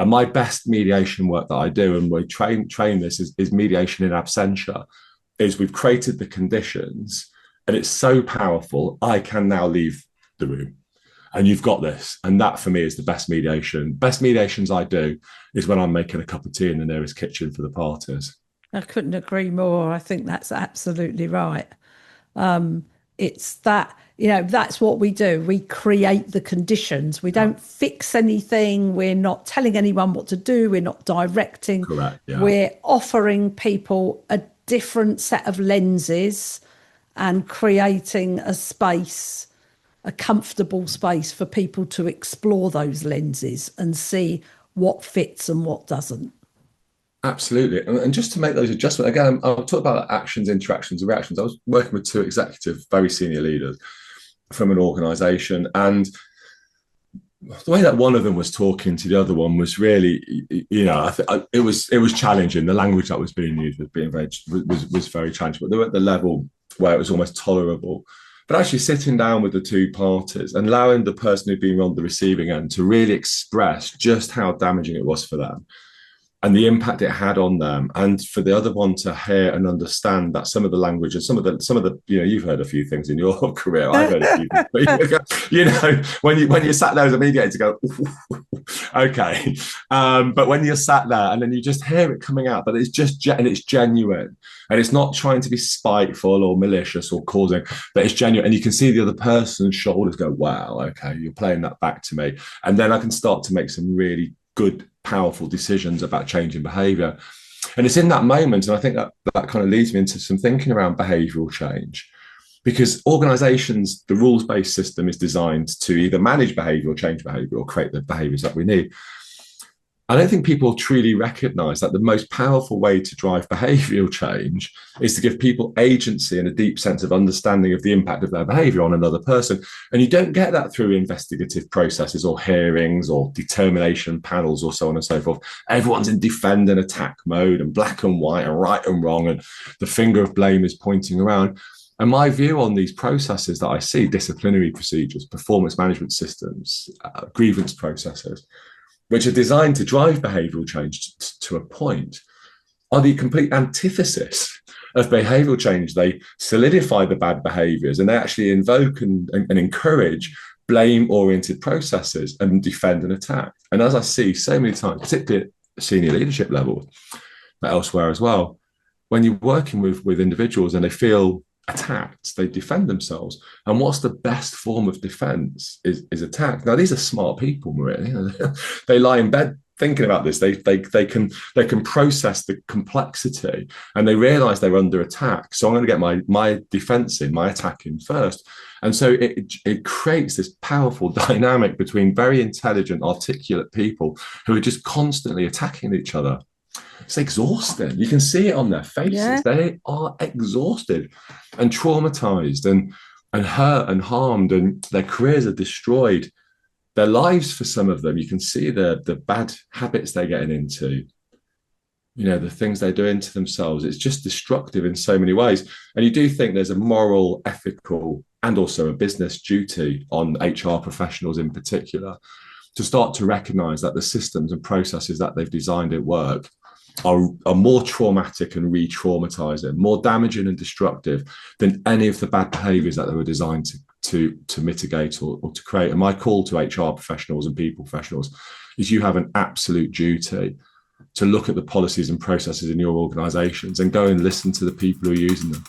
And my best mediation work that I do, and we train this, is mediation in absentia, is we've created the conditions and it's so powerful, I can now leave the room and you've got this. And that for me is the best mediation. Best mediations I do is when I'm making a cup of tea in the nearest kitchen for the parties. I couldn't agree more. I think that's absolutely right. It's that, that's what we do. We create the conditions. We Yeah. don't fix anything. We're not telling anyone what to do. We're not directing. Correct. Yeah. We're offering people a different set of lenses and creating a space, a comfortable space for people to explore those lenses and see what fits and what doesn't. Absolutely. And just to make those adjustments, again, I'll talk about actions, interactions, and reactions. I was working with two executive, very senior leaders from an organization. And the way that one of them was talking to the other one was really, it was challenging. The language that was being used was very challenging, but they were at the level where it was almost tolerable. But actually sitting down with the two parties and allowing the person who'd been on the receiving end to really express just how damaging it was for them and the impact it had on them, and for the other one to hear and understand that some of the language and some of the you've heard a few things in your career, I've heard a few things, but when you sat there as a mediator, go okay, but when you're sat there and then you just hear it coming out, but it's just and it's genuine, and it's not trying to be spiteful or malicious or causing, but it's genuine, and you can see the other person's shoulders go, wow, okay, you're playing that back to me, and then I can start to make some really good, powerful decisions about changing behavior. And it's in that moment, and I think that kind of leads me into some thinking around behavioral change, because organizations, the rules-based system is designed to either manage behavior or change behavior or create the behaviors that we need. I don't think people truly recognize that the most powerful way to drive behavioral change is to give people agency and a deep sense of understanding of the impact of their behavior on another person. And you don't get that through investigative processes or hearings or determination panels or so on and so forth. Everyone's in defend and attack mode and black and white and right and wrong, and the finger of blame is pointing around. And my view on these processes that I see, disciplinary procedures, performance management systems, grievance processes, which are designed to drive behavioral change to a point, are the complete antithesis of behavioral change. They solidify the bad behaviors and they actually invoke and encourage blame-oriented processes and defend and attack. And as I see so many times, particularly at senior leadership level, but elsewhere as well, when you're working with individuals and they feel attacked, they defend themselves. And what's the best form of defense is attack. Now, these are smart people, Maria. They lie in bed thinking about this. They can process the complexity and they realize they're under attack. So I'm going to get my defense in, my attack in first. And so it creates this powerful dynamic between very intelligent, articulate people who are just constantly attacking each other. It's exhausting. You can see it on their faces. Yeah. They are exhausted and traumatized and hurt and harmed, and their careers are destroyed. Their lives, for some of them, you can see the bad habits they're getting into, the things they're doing to themselves. It's just destructive in so many ways. And you do think there's a moral, ethical, and also a business duty on HR professionals in particular to start to recognize that the systems and processes that they've designed at work are more traumatic and re-traumatizing, more damaging and destructive than any of the bad behaviors that they were designed to mitigate or to create. And my call to HR professionals and people professionals is you have an absolute duty to look at the policies and processes in your organizations and go and listen to the people who are using them.